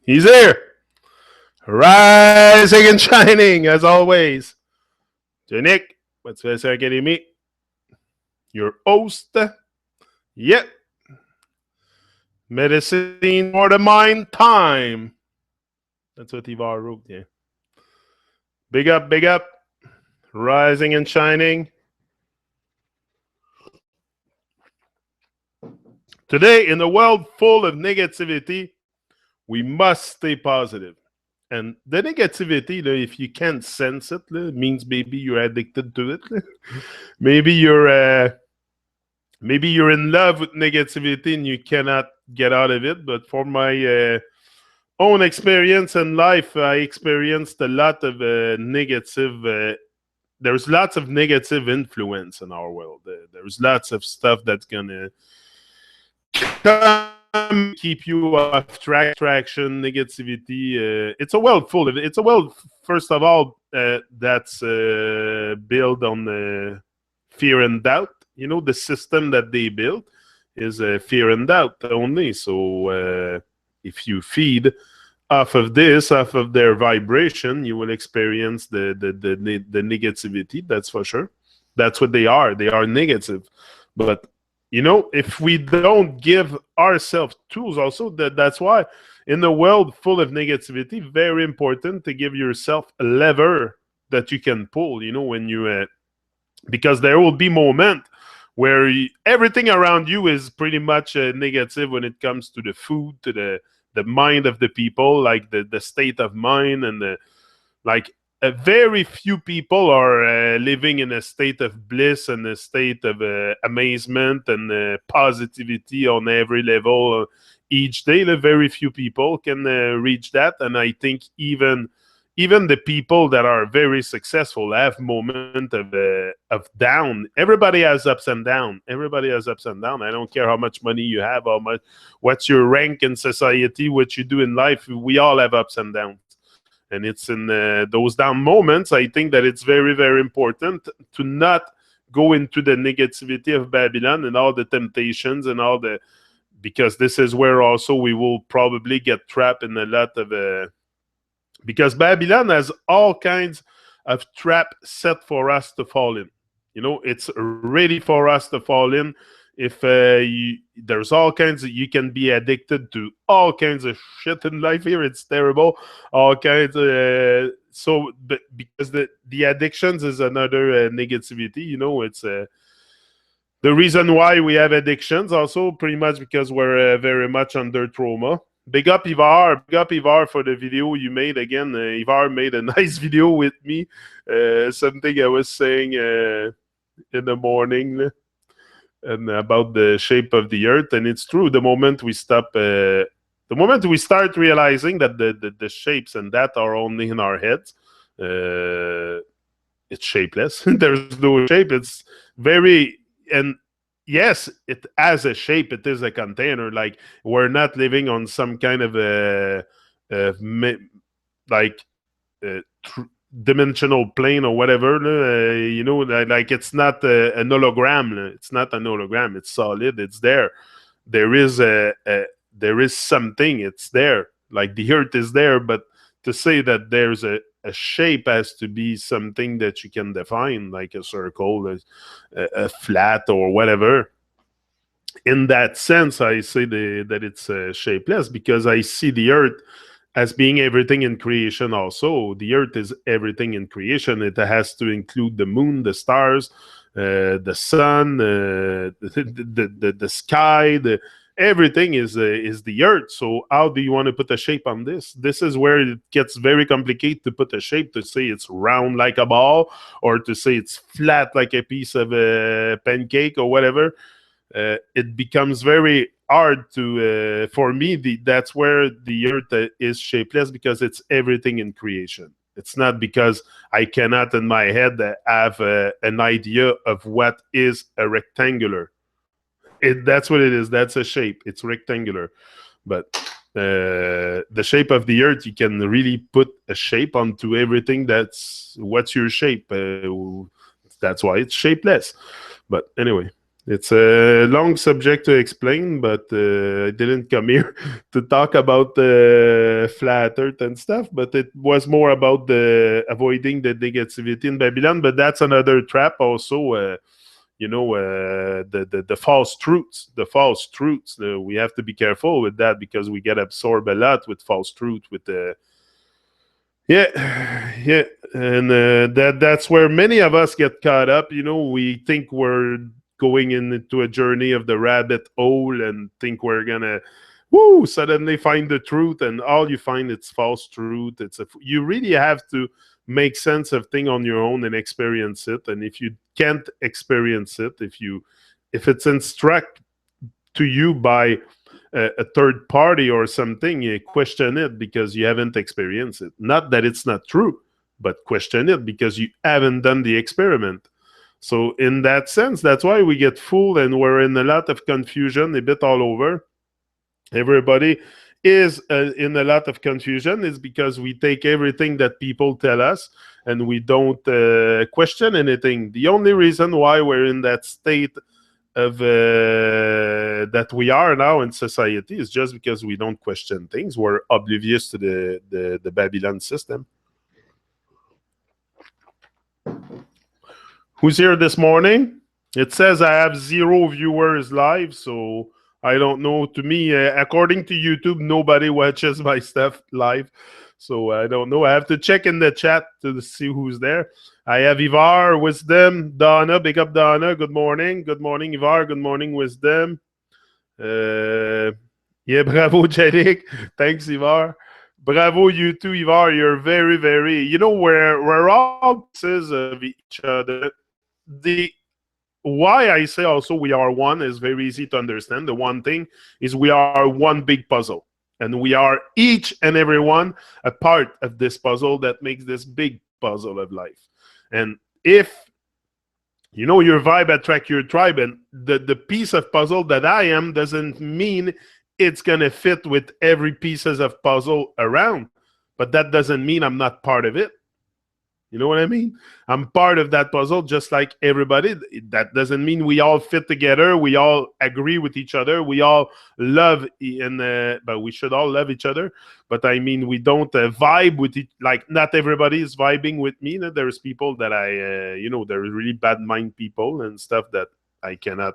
He's here, rising and shining as always. Nick, what's this Academie? Your host. Yep, medicine for the mind time. That's what Ivar wrote, yeah. Big up, rising and shining. Today, in a world full of negativity, we must stay positive. And the negativity, if you can't sense it, it means maybe you're addicted to it. maybe you're maybe you're in love with negativity and you cannot get out of it. But for my own experience in life, I experienced a lot of negative. There's lots of negative influence in our world. There's lots of stuff that's gonna come keep you off traction, negativity. It's a world full of it. It's a world, first of all, that's built on fear and doubt. You know, the system that they built is fear and doubt only. So if you feed off of this, off of their vibration, you will experience the negativity. That's for sure. That's what they are. They are negative. But if we don't give ourselves tools, also that's why in the world full of negativity, very important to give yourself a lever that you can pull. When you because there will be moment where everything around you is pretty much negative when it comes to the food, to the mind of the people, like the state of mind, and like very few people are living in a state of bliss and a state of amazement and positivity on every level each day. Very few people can reach that, and I think even the people that are very successful have moment of down. Everybody has ups and down. Everybody has ups and down. I don't care how much money you have, what's your rank in society, what you do in life. We all have ups and downs. And it's in those down moments, I think that it's very, very important to not go into the negativity of Babylon and all the temptations and because this is where also we will probably get trapped in a lot of because Babylon has all kinds of trap set for us to fall in. It's ready for us to fall in. If there's all kinds of, you can be addicted to all kinds of shit in life here. It's terrible. All kinds of but because the addictions is another negativity. It's the reason why we have addictions also pretty much because we're very much under trauma. Big up Ivar for the video you made again. Ivar made a nice video with me. Something I was saying in the morning and about the shape of the earth, and it's true. The moment we start realizing that the shapes and that are only in our heads, it's shapeless. There's no shape. It's very and yes, it has a shape. It is a container. Like we're not living on some kind of like dimensional plane or whatever. Like it's not an hologram. It's not an hologram. It's solid. It's there. There is there is something. It's there. Like the earth is there, but to say that there's a shape has to be something that you can define, like a circle, a flat, or whatever. In that sense, I say that it's shapeless because I see the earth as being everything in creation also. The earth is everything in creation. It has to include the moon, the stars, the sun, the sky, everything is the earth. So how do you want to put a shape on this? This is where it gets very complicated to put a shape, to say it's round like a ball or to say it's flat like a piece of a pancake or whatever. It becomes very hard to for me. That's where the earth is shapeless, because it's everything in creation. It's not because I cannot in my head have an idea of what is a rectangular. That's what it is. That's a shape. It's rectangular. But the shape of the earth, you can really put a shape onto everything. What's your shape. That's why it's shapeless. But anyway, It's a long subject to explain, but I didn't come here to talk about the flat earth and stuff, but it was more about the avoiding the negativity in Babylon. But that's another trap also. The false truths, we have to be careful with that because we get absorbed a lot with false truth, with the yeah, yeah, and that's where many of us get caught up. We think we're going into a journey of the rabbit hole and think we're gonna, suddenly find the truth, and all you find it's false truth. You really have to make sense of thing on your own and experience it. And if you can't experience it, if it's instruct to you by a third party or something, you question it because you haven't experienced it. Not that it's not true, but question it because you haven't done the experiment. So in that sense, that's why we get fooled and we're in a lot of confusion, a bit all over. Everybody is in a lot of confusion is because we take everything that people tell us and we don't question anything. The only reason why we're in that state of that we are now in society is just because we don't question things. We're oblivious to the Babylon system. Who's here this morning? It says I have 0 viewers live, so I don't know. To me, according to YouTube, nobody watches my stuff live. So I don't know. I have to check in the chat to see who's there. I have Ivar, Wisdom, Donna. Big up, Donna. Good morning. Good morning, Ivar. Good morning, Wisdom. Yeah, bravo, Jerick. Thanks, Ivar. Bravo, you too, Ivar. You're very, very. We're all pieces of each other. The why I say also we are one is very easy to understand. The one thing is we are one big puzzle. And we are each and every one a part of this puzzle that makes this big puzzle of life. And if your vibe attract your tribe, and the piece of puzzle that I am doesn't mean it's gonna fit with every pieces of puzzle around. But that doesn't mean I'm not part of it. You know what I mean? I'm part of that puzzle just like everybody. That doesn't mean we all fit together. We all agree with each other. We all love, but we should all love each other. But I mean, we don't vibe with it. Like, not everybody is vibing with me. There's people that they're really bad mind people and stuff that I cannot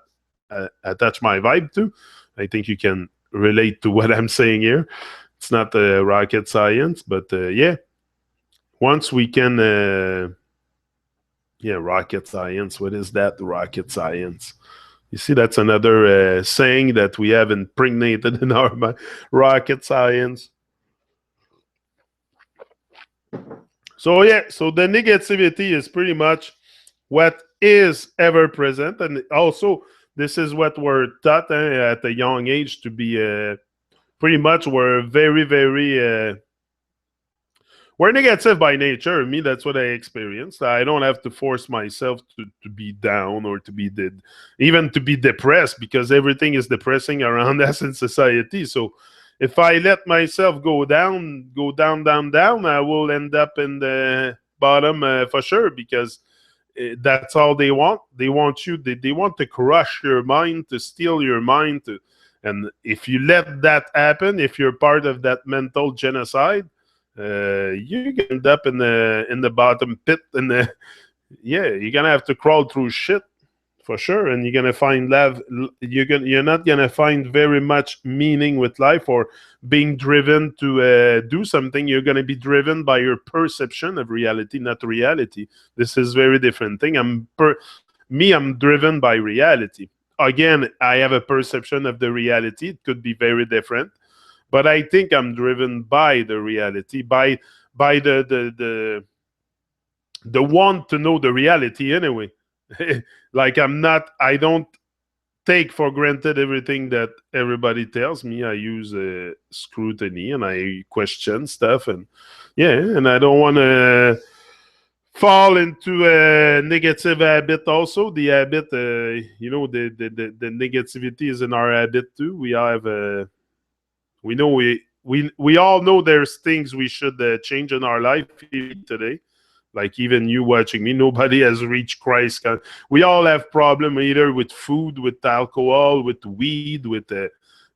attach my vibe to. I think you can relate to what I'm saying here. It's not rocket science, but yeah. Once we can, rocket science. What is that? Rocket science. You see, that's another saying that we have impregnated in our mind. Rocket science. So the negativity is pretty much what is ever present, and also this is what we're taught at a young age to be. Pretty much, we're very, very. We're negative by nature. Me, that's what I experienced. I don't have to force myself to be down or to be even to be depressed, because everything is depressing around us in society. So if I let myself go down, down, I will end up in the bottom for sure, because that's all they want. They want you. They want to crush your mind, to steal your mind. And if you let that happen, if you're part of that mental genocide, you end up in the bottom pit, and you're gonna have to crawl through shit for sure, and you're gonna find love. You're not gonna find very much meaning with life or being driven to do something. You're gonna be driven by your perception of reality, not reality. This is very different thing. I'm driven by reality. Again, I have a perception of the reality. It could be very different. But I think I'm driven by the reality, by the want to know the reality anyway. Like, I don't take for granted everything that everybody tells me. I use scrutiny and I question stuff, and I don't want to fall into a negative habit also. The habit, the negativity is in our habit too. We know we all know there's things we should change in our life today, Like even you watching me, nobody has reached Christ. We all have problem either with food, with alcohol, with weed, with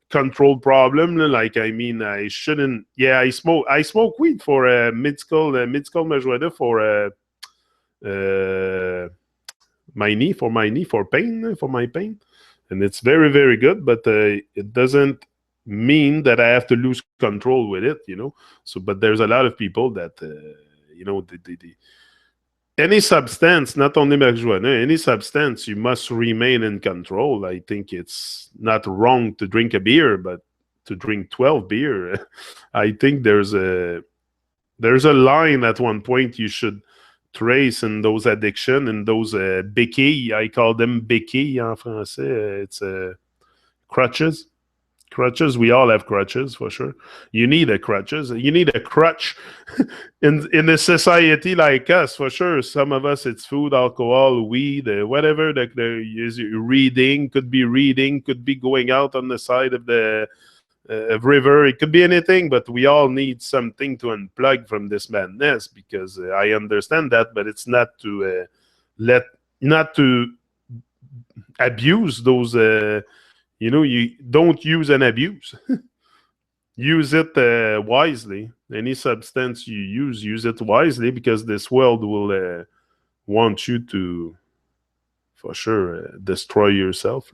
control problem. Like I mean, I shouldn't. Yeah, I smoke weed for mid-skull majority for uh, my knee for pain for my pain, and it's very very good. But it doesn't mean that I have to lose control with it. So, but there's a lot of people that any substance, not only marijuana, any substance, you must remain in control. I think it's not wrong to drink a beer, but to drink 12 beer, I think there's a line at one point you should trace in those addiction and those béquilles. I call them béquilles en français. It's crutches. Crutches. We all have crutches for sure. You need a crutches. You need a crutch in a society like us for sure. Some of us it's food, alcohol, weed, whatever. That there is reading, could be going out on the side of the river. It could be anything, but we all need something to unplug from this madness because I understand that, but it's not to not to abuse those. You don't use and abuse. Use it wisely. Any substance you use it wisely because this world will want you to, for sure, destroy yourself.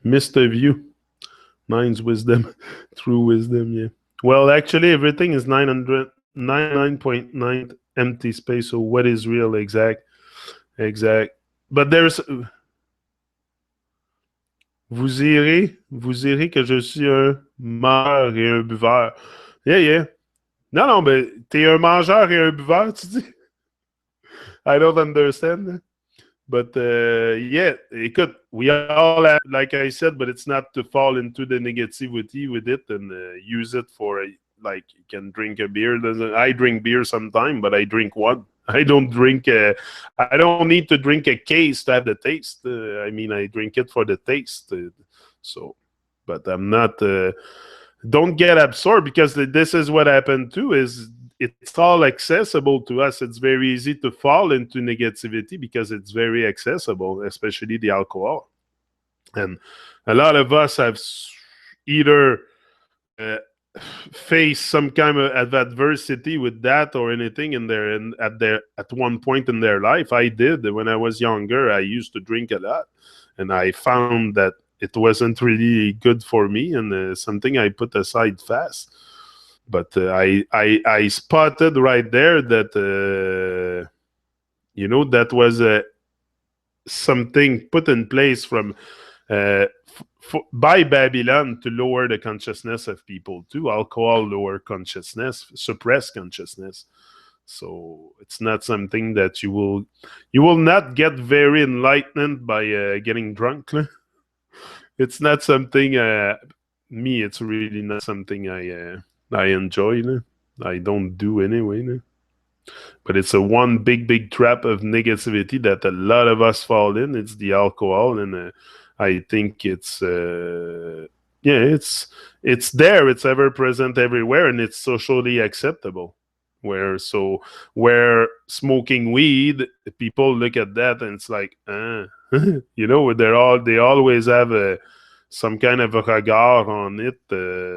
Mr. View, nine's wisdom, true wisdom. Yeah. Well, actually, everything is 999.9 empty space. So what is real? Exact. But there's. Vous irez que je suis un mangeur et un buveur. Yeah, yeah. Non, mais t'es un mangeur et un buveur, tu dis? I don't understand. But yeah, écoute, we all have, like I said, but it's not to fall into the negativity with it and use it for, like, you can drink a beer. I drink beer sometime, but I drink one. I don't drink. I don't need to drink a case to have the taste. I mean, I drink it for the taste. So, but I'm not. Don't get absorbed because this is what happened too. Is it's all accessible to us. It's very easy to fall into negativity because it's very accessible, especially the alcohol. And a lot of us have either face some kind of adversity with that or anything in their at one point in their life. I did when I was younger. I used to drink a lot, and I found that it wasn't really good for me, and something I put aside fast. But I spotted right there that that was something put in place from by Babylon to lower the consciousness of people too. Alcohol lower consciousness, suppress consciousness. So it's not something that you will not get very enlightened by getting drunk. It's not something me. It's really not something I enjoy. I don't do anyway. But it's a one big trap of negativity that a lot of us fall in. It's the alcohol, and I think it's it's there. It's ever present everywhere, and it's socially acceptable. Where smoking weed, people look at that and it's like, they always have some kind of a regard on it,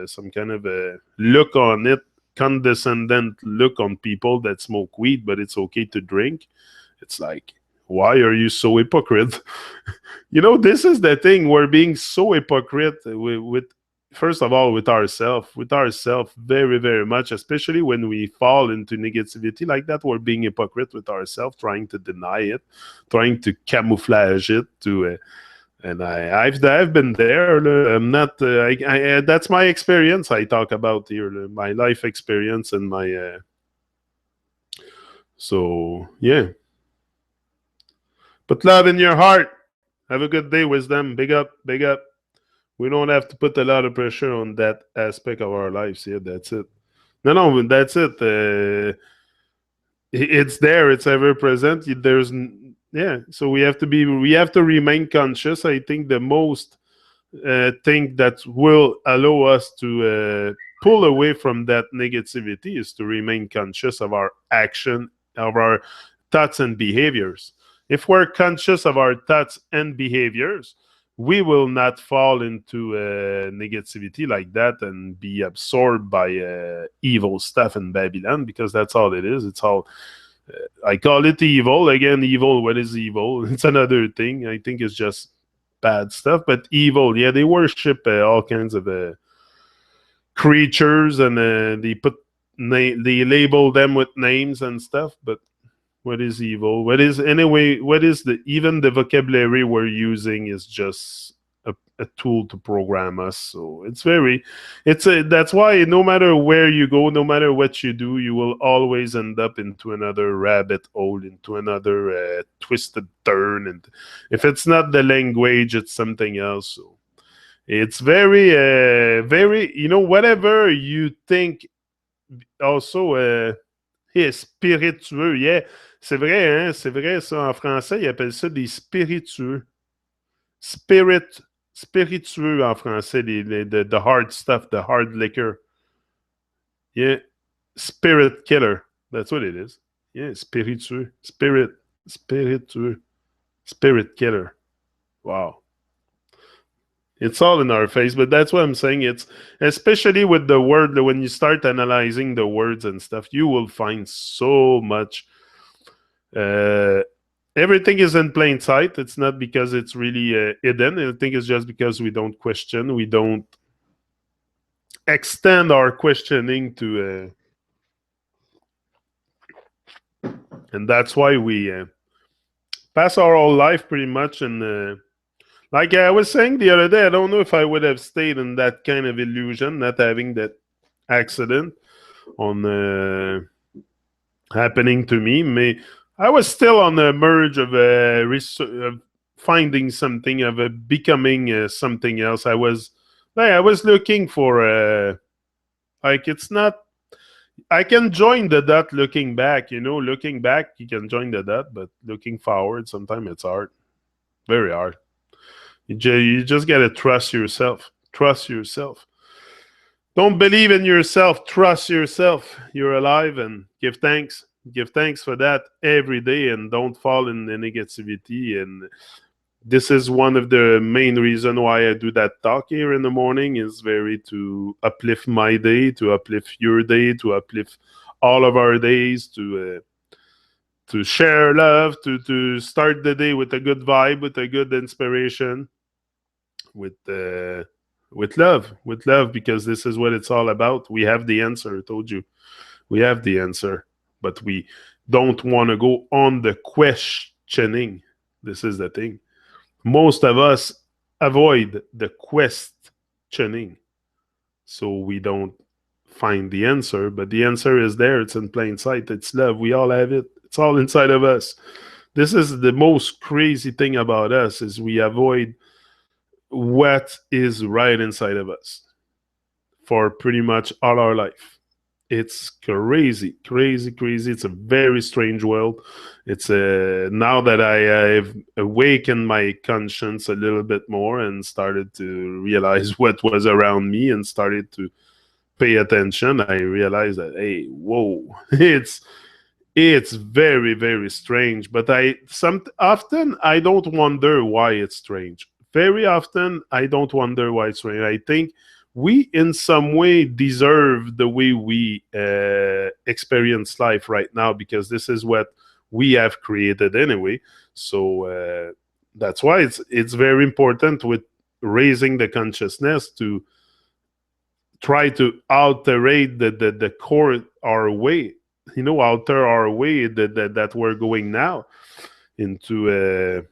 some kind of a look on it, condescendent look on people that smoke weed, but it's okay to drink. It's like, why are you so hypocrite? This is the thing. We're being so hypocrite with first of all, with ourselves, very, very much, especially when we fall into negativity like that. We're being hypocrite with ourselves, trying to deny it, trying to camouflage it and I've been there. I'm not. That's my experience. I talk about here, my life experience and my. So yeah. Put love in your heart. Have a good day, wisdom. Big up, big up. We don't have to put a lot of pressure on that aspect of our lives. Yeah, that's it. No, that's it. It's there. It's ever present. So we have to remain conscious. I think the most thing that will allow us to pull away from that negativity is to remain conscious of our action, of our thoughts and behaviors. If we're conscious of our thoughts and behaviors, we will not fall into negativity like that and be absorbed by evil stuff in Babylon, because that's all it is. It's all, I call it evil. Again, evil, what is evil? It's another thing. I think it's just bad stuff, but evil, yeah, they worship all kinds of creatures, and they label them with names and stuff. But what is evil? What is, anyway, what is the, even the vocabulary we're using is just a tool to program us. So that's why no matter where you go, no matter what you do, you will always end up into another rabbit hole, into another twisted turn. And if it's not the language, it's something else. So it's very, whatever you think. Also, spiritueux, yeah. C'est vrai, hein? C'est vrai, ça. En français, ils appellent ça des spiritueux. Spiritueux en français, the hard stuff, the hard liquor. Yeah. Spirit killer. That's what it is. Yeah, spiritueux. Spiritueux. Spirit killer. Wow. It's all in our face, but that's what I'm saying. It's especially with the word, when you start analyzing the words and stuff, you will find so much. Everything is in plain sight. It's not because it's really hidden. I think it's just because we don't question. We don't extend our questioning to, and that's why we pass our whole life pretty much in. Like I was saying the other day, I don't know if I would have stayed in that kind of illusion, not having that accident on happening to me. I was still on the merge of finding something, of becoming something else. I was looking for like, it's not. I can join the dot looking back. Looking back, you can join the dot, but looking forward, sometimes it's hard, very hard. You just gotta trust yourself. Trust yourself. Don't believe in yourself. Trust yourself. You're alive, and give thanks. Give thanks for that every day, and don't fall in the negativity. And this is one of the main reasons why I do that talk here in the morning, is very to uplift my day, to uplift your day, to uplift all of our days, to share love, to start the day with a good vibe, with a good inspiration, with love, because this is what it's all about. We have the answer. I told you, we have the answer, but we don't want to go on the questioning. This is the thing. Most of us avoid the questioning, so we don't find the answer. But the answer is there. It's in plain sight. It's love. We all have it. It's all inside of us. This is the most crazy thing about us, is we avoid what is right inside of us for pretty much all our life. It's crazy. It's a very strange world. It's now that I've awakened my conscience a little bit more and started to realize what was around me and started to pay attention, I realized that, hey, whoa, it's very, very strange. But often I don't wonder why it's strange. Very often, I don't wonder why it's raining. I think we, in some way, deserve the way we experience life right now, because this is what we have created anyway. So that's why it's very important with raising the consciousness to try to alterate the core, our way, alter our way that we're going now into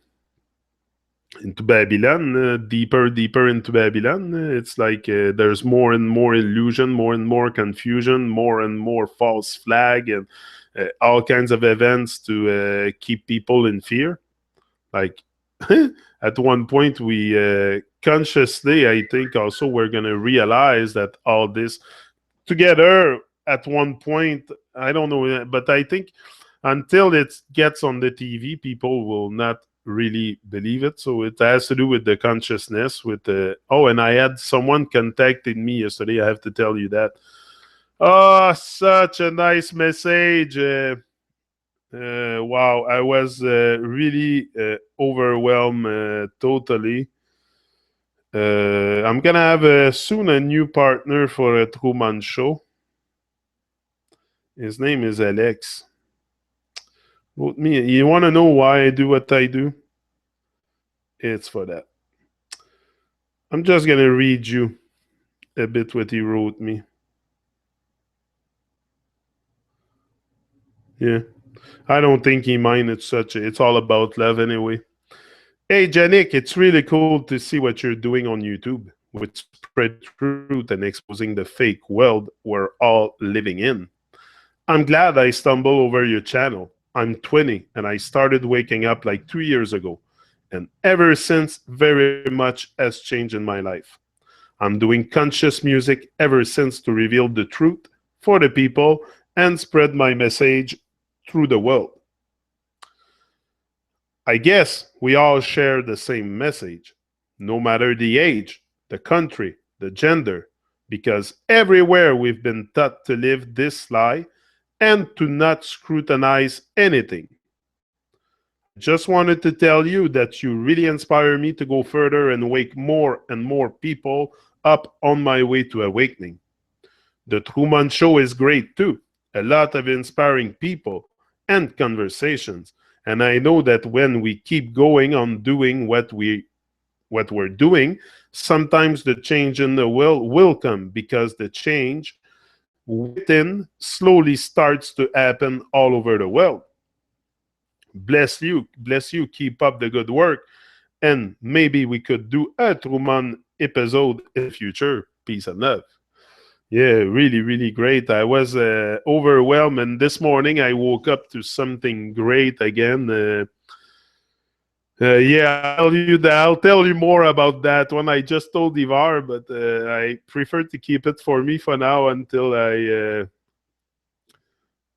Babylon, deeper into Babylon. It's like there's more and more illusion, more and more confusion, more and more false flag, and all kinds of events to keep people in fear. Like at one point, we consciously, I think, also we're gonna realize that all this together at one point. I don't know, but I think until it gets on the TV, people will not really believe it. So it has to do with the consciousness. With the and I had someone contacted me yesterday. I have to tell you that. Oh, such a nice message. Wow, I was really overwhelmed totally. I'm gonna have soon a new partner for a Truman Show. His name is Alex. Wrote me. You want to know why I do what I do? It's for that. I'm just gonna read you a bit what he wrote me. Yeah, I don't think he mind. It's all about love anyway. Hey, Janik, it's really cool to see what you're doing on YouTube with spread truth and exposing the fake world we're all living in. I'm glad I stumbled over your channel. I'm 20 and I started waking up like 2 years ago. And ever since, very much has changed in my life. I'm doing conscious music ever since to reveal the truth for the people and spread my message through the world. I guess we all share the same message, no matter the age, the country, the gender, because everywhere we've been taught to live this lie and to not scrutinize anything. I just wanted to tell you that you really inspire me to go further and wake more and more people up on my way to awakening. The Truman Show is great too. A lot of inspiring people and conversations. And I know that when we keep going on doing what we're doing, sometimes the change in the world will come because the change within slowly starts to happen all over the world. Bless you, keep up the good work, and maybe we could do a Truman episode in the future. Peace and love. Yeah, really, really great. I was overwhelmed, and this morning I woke up to something great again. Yeah, I'll tell you more about that when I just told Ivar, but I prefer to keep it for me for now until I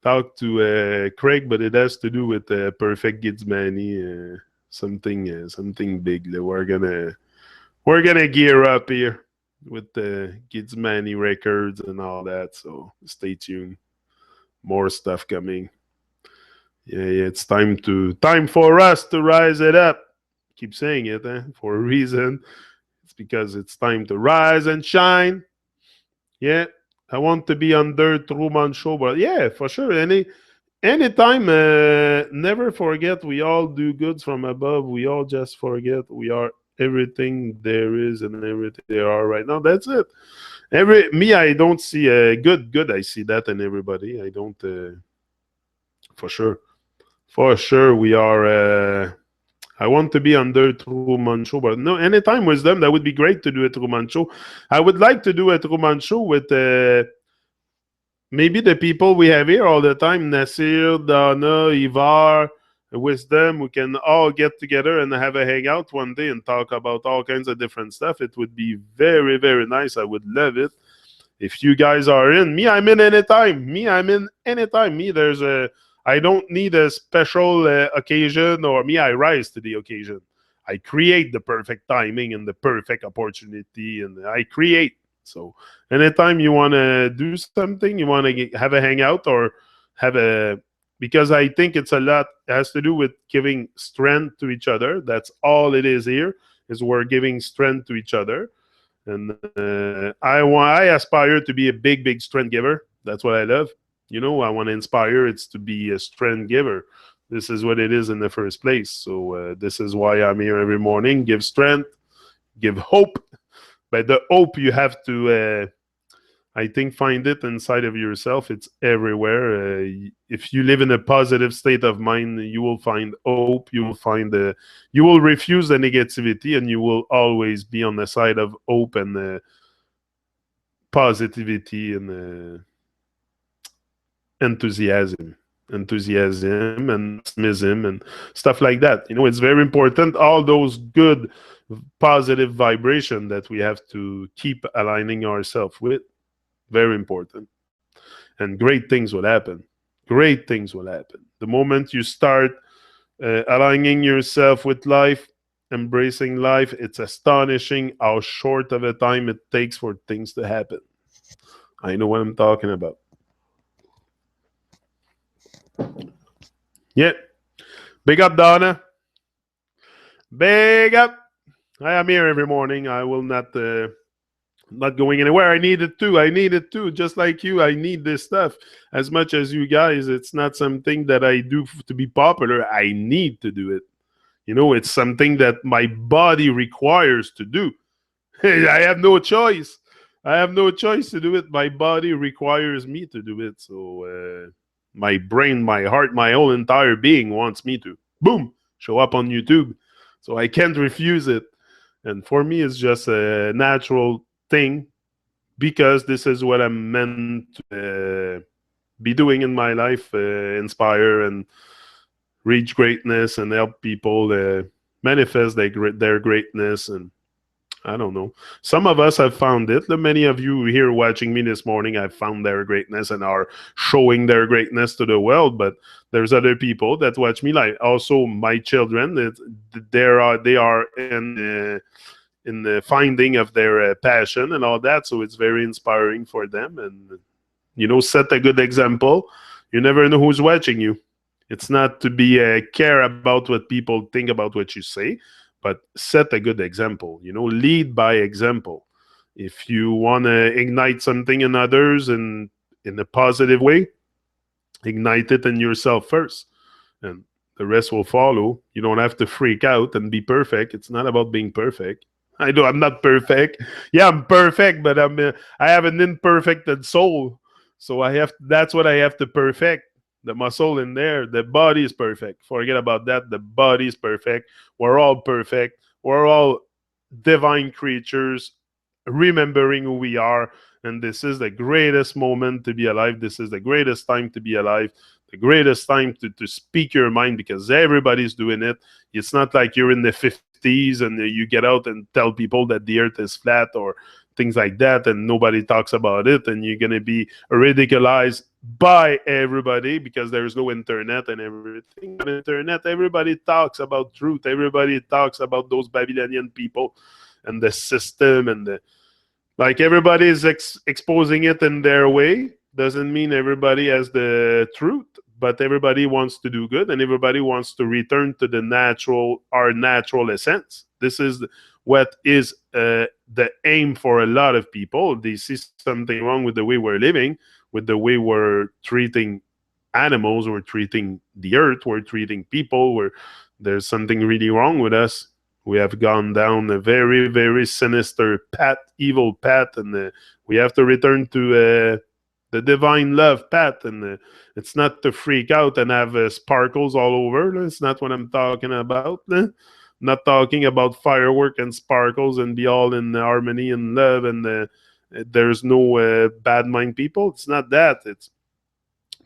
talk to Craig. But it has to do with Perfect Gidsmani, something big that we're gonna gear up here with the Gidsmani records and all that. So stay tuned. More stuff coming. Yeah, it's time for us to rise it up. Keep saying it, for a reason. It's because it's time to rise and shine. Yeah, I want to be under Truman Show, but yeah, for sure. Anytime, never forget we all do goods from above. We all just forget we are everything there is and everything there are right now. That's it. I don't see good. I see that in everybody. I don't for sure. For sure, we are. I want to be under Truman Show, but no, anytime with them, that would be great to do a Truman Show. I would like to do a Truman Show with maybe the people we have here all the time, Nasir, Donna, Ivar, Wisdom. We can all get together and have a hangout one day and talk about all kinds of different stuff. It would be very, very nice. I would love it. If you guys are in, I'm in anytime. I'm in anytime. I don't need a special occasion, or I rise to the occasion. I create the perfect timing and the perfect opportunity, and I create. So anytime you want to do something, you want to have a hangout or because I think it has to do with giving strength to each other. That's all it is here, is we're giving strength to each other. And I aspire to be a big strength giver. That's what I love. I want to inspire. It's to be a strength giver. This is what it is in the first place. So this is why I'm here every morning. Give strength, give hope. But the hope you have to, I think, find it inside of yourself. It's everywhere. If you live in a positive state of mind, you will find hope. You will refuse the negativity, and you will always be on the side of hope and positivity and enthusiasm and optimism and stuff like that. It's very important. All those good, positive vibration that we have to keep aligning ourselves with. Very important. And great things will happen. Great things will happen. The moment you start Aligning yourself with life, embracing life. It's astonishing how short of a time it takes for things to happen. I know what I'm talking about. Yeah. Big up, Donna. Big up. I am here every morning. I will not going anywhere. I need it too. I need it too. Just like you, I need this stuff as much as you guys. It's not something that I do to be popular. I need to do it. It's something that my body requires to do. I have no choice. I have no choice to do it. My body requires me to do it. So my brain, my heart, my whole entire being wants me to, boom, show up on YouTube. So I can't refuse it. And for me, it's just a natural thing because this is what I'm meant to be doing in my life, inspire and reach greatness and help people manifest their greatness. And I don't know. Some of us have found it. Many of you here watching me this morning have found their greatness and are showing their greatness to the world. But there's other people that watch me, like also my children. They are in the finding of their passion and all that. So it's very inspiring for them. And set a good example. You never know who's watching you. It's not to be care about what people think about what you say, but set a good example. Lead by example. If you want to ignite something in others and in a positive way, ignite it in yourself first, and the rest will follow. You don't have to freak out and be perfect. It's not about being perfect. I'm not perfect. Yeah, I'm perfect, but I have an imperfected soul. So that's what I have to perfect. The muscle in there, the body is perfect. Forget about that. The body is perfect. We're all perfect. We're all divine creatures, remembering who we are. And this is the greatest moment to be alive. This is the greatest time to be alive. The greatest time to speak your mind, because everybody's doing it. It's not like you're in the 50s and you get out and tell people that the earth is flat or things like that, and nobody talks about it, and you're going to be ridiculized by everybody because there's no internet and everything. On internet, everybody talks about truth. Everybody talks about those Babylonian people and the system, and like everybody is exposing it in their way. Doesn't mean everybody has the truth, but everybody wants to do good, and everybody wants to return to our natural essence. This is what is the aim for a lot of people. They see something wrong with the way we're living, with the way we're treating animals, we're treating the earth, we're treating people. There's something really wrong with us. We have gone down a very, very sinister path, evil path, and we have to return to the divine love path. And it's not to freak out and have sparkles all over. It's not what I'm talking about. Not talking about firework and sparkles and be all in harmony and love and there's no bad mind people. It's not that. It's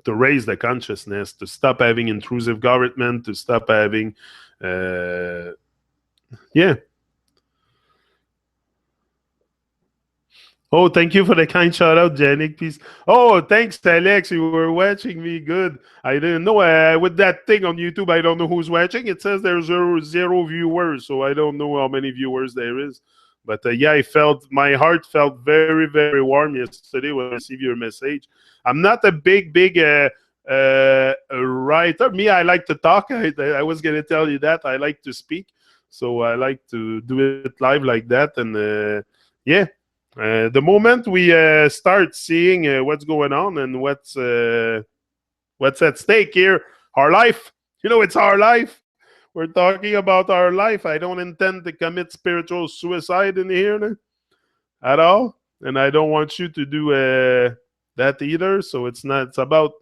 to raise the consciousness, to stop having intrusive government, to stop having yeah. Oh, thank you for the kind shout out, Janik. Peace. Oh, thanks, Alex. You were watching me. Good. I didn't know. With that thing on YouTube, I don't know who's watching. It says there's zero viewers, so I don't know how many viewers there is. But yeah, my heart felt very, very warm yesterday when I received your message. I'm not a big writer. Me, I like to talk. I was going to tell you that. I like to speak. So I like to do it live like that. And yeah. The moment we start seeing what's going on and what's at stake here, our life, it's our life. We're talking about our life. I don't intend to commit spiritual suicide in here at all, and I don't want you to do that either. So it's about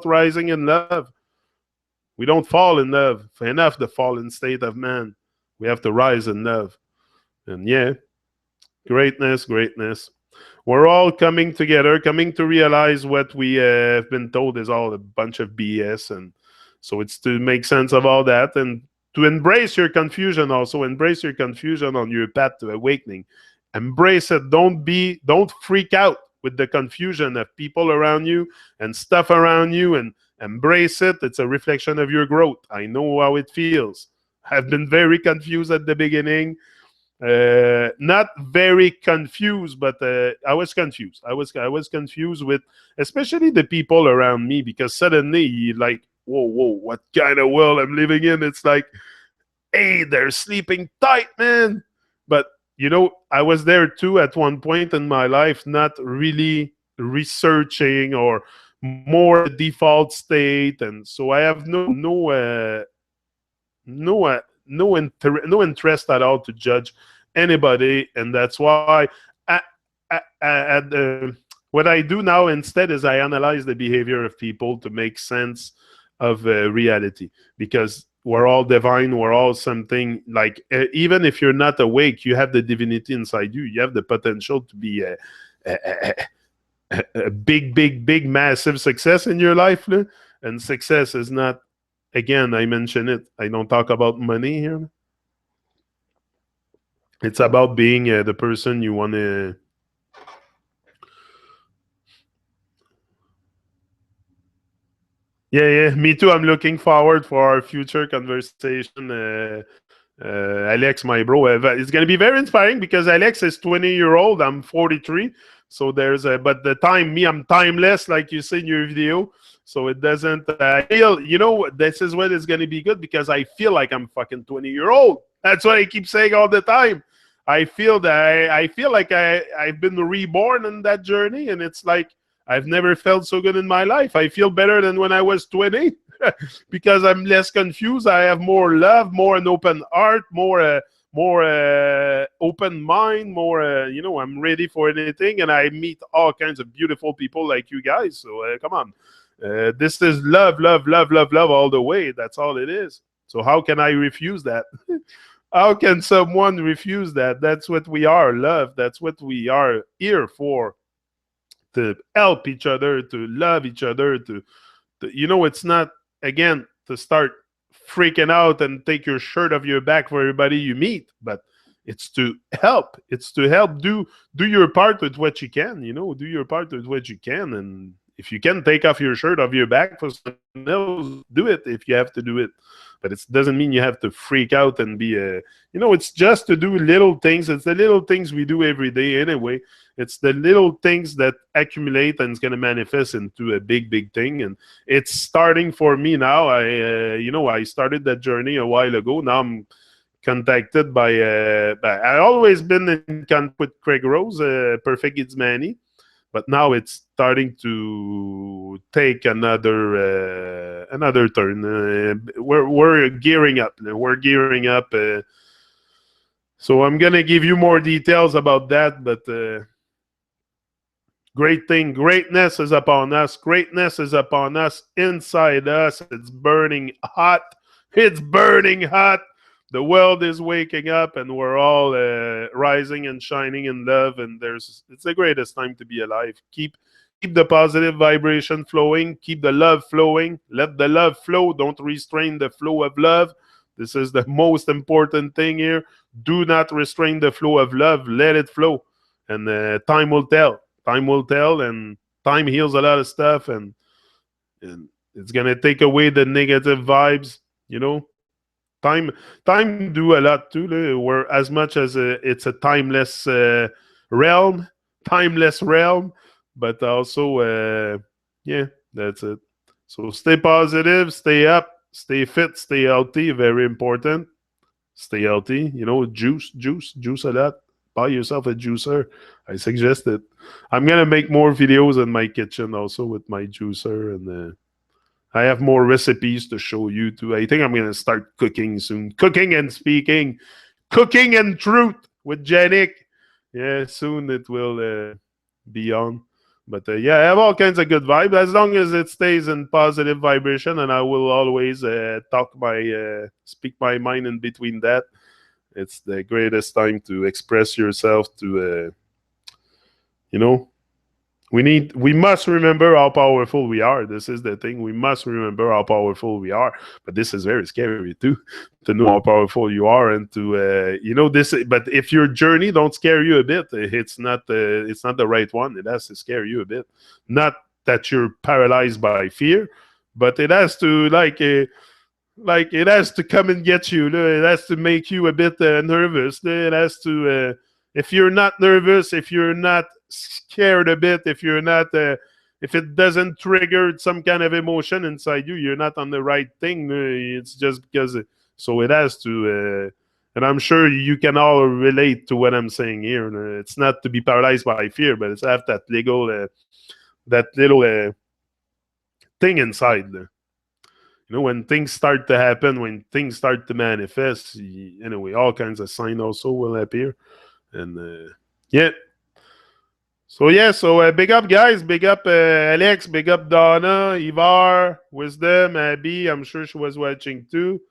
rising in love. We don't fall in love enough, the fallen state of man. We have to rise in love, and yeah. Greatness. We're all coming together, coming to realize what we have been told is all a bunch of BS. And so it's to make sense of all that and to embrace your confusion also. Embrace your confusion on your path to awakening. Embrace it. Don't freak out with the confusion of people around you and stuff around you and Embrace it. It's a reflection of your growth. I know how it feels. I've been very confused at the beginning. Not very confused, but I was confused. I was confused with especially the people around me, because suddenly you like, whoa, what kind of world I'm living in? It's like, hey, they're sleeping tight, man. But I was there too at one point in my life, not really researching or more the default state, and so I have no interest at all to judge anybody, and that's why what I do now instead is I analyze the behavior of people to make sense of reality, because we're all divine, we're all something, like even if you're not awake, you have the divinity inside you. You have the potential to be a big massive success in your life, and success is not, again, I mention it, I don't talk about money here. It's about being the person you want to. Yeah, me too. I'm looking forward for our future conversation. Alex, my bro, it's going to be very inspiring, because Alex is 20-year-old. I'm 43. So there's but the time, I'm timeless, like you say in your video. So it doesn't, I feel, this is what is going to be good, because I feel like I'm fucking 20-year-old. That's what I keep saying all the time. I feel that I feel like I've been reborn in that journey, and it's like, I've never felt so good in my life. I feel better than when I was 20 because I'm less confused. I have more love, more an open heart, more open mind, more, I'm ready for anything. And I meet all kinds of beautiful people like you guys. So come on. This is love, love, love, love, love all the way. That's all it is. So how can I refuse that? How can someone refuse that? That's what we are, love. That's what we are here for. To help each other, to love each other, it's not, again, to start freaking out and take your shirt off your back for everybody you meet, but it's to help. It's to help. Do your part with what you can, do your part with what you can. And if you can take off your shirt off your back for someone else, do it if you have to do it. But it doesn't mean you have to freak out and be it's just to do little things. It's the little things we do every day anyway. It's the little things that accumulate and it's going to manifest into a big thing. And it's starting for me now. I started that journey a while ago. Now I'm contacted by I always been in contact with Craig Rose, Perfect It's Manny. But now it's starting to take another turn. We're gearing up. We're gearing up. So I'm gonna give you more details about that. But greatness is upon us. Greatness is upon us. Inside us, it's burning hot. It's burning hot. The world is waking up, and we're all rising and shining in love. And it's the greatest time to be alive. Keep the positive vibration flowing. Keep the love flowing. Let the love flow. Don't restrain the flow of love. This is the most important thing here. Do not restrain the flow of love. Let it flow, and time will tell. Time will tell, and time heals a lot of stuff, and it's gonna take away the negative vibes. Time do a lot too. Where as much as it's a timeless realm, but also that's it. So stay positive, stay up, stay fit, stay healthy. Very important. Stay healthy. Juice a lot. Buy yourself a juicer. I suggest it. I'm gonna make more videos in my kitchen also with my juicer, and I have more recipes to show you too. I think I'm going to start cooking soon. Cooking and speaking. Cooking and truth with Janik. Yeah, soon it will be on. But I have all kinds of good vibes. As long as it stays in positive vibration, and I will always speak my mind in between that. It's the greatest time to express yourself, to, we must remember how powerful we are. This is the thing. We must remember how powerful we are. But this is very scary too, to know how powerful you are, and to this. But if your journey don't scare you a bit, it's not the right one. It has to scare you a bit. Not that you're paralyzed by fear, but it has to like it has to come and get you. It has to make you a bit nervous. It has to. If you're not nervous, if you're not scared a bit, if it doesn't trigger some kind of emotion inside you, you're not on the right thing. It's just because. So it has to. And I'm sure you can all relate to what I'm saying here. It's not to be paralyzed by fear, but it's have that little thing inside. When things start to happen, when things start to manifest, anyway, all kinds of signs also will appear. And yeah. So yeah, so big up guys, big up Alex, big up Donna, Ivar, Wisdom, Abby. I'm sure she was watching too.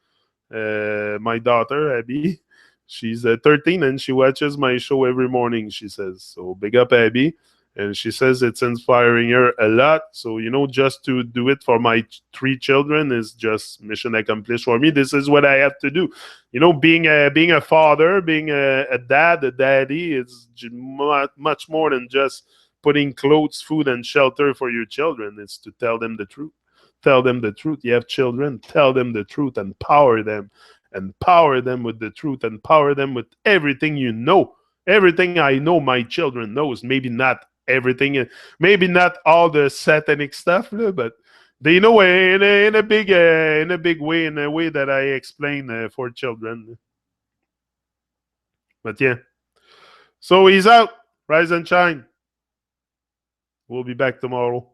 My daughter, Abby. She's 13 and she watches my show every morning, she says. So big up, Abby. And she says it's inspiring her a lot. So, just to do it for my three children is just mission accomplished for me. This is what I have to do. Being a father, being a dad, a daddy, is much more than just putting clothes, food, and shelter for your children. It's to tell them the truth. Tell them the truth. You have children, tell them the truth, empower them. Empower them with the truth, empower them with everything you know. Everything I know my children knows. Maybe not everything, maybe not all the satanic stuff, but they know in a big way, in a way that I explain for children. But yeah. So he's out. Rise and shine. We'll be back tomorrow.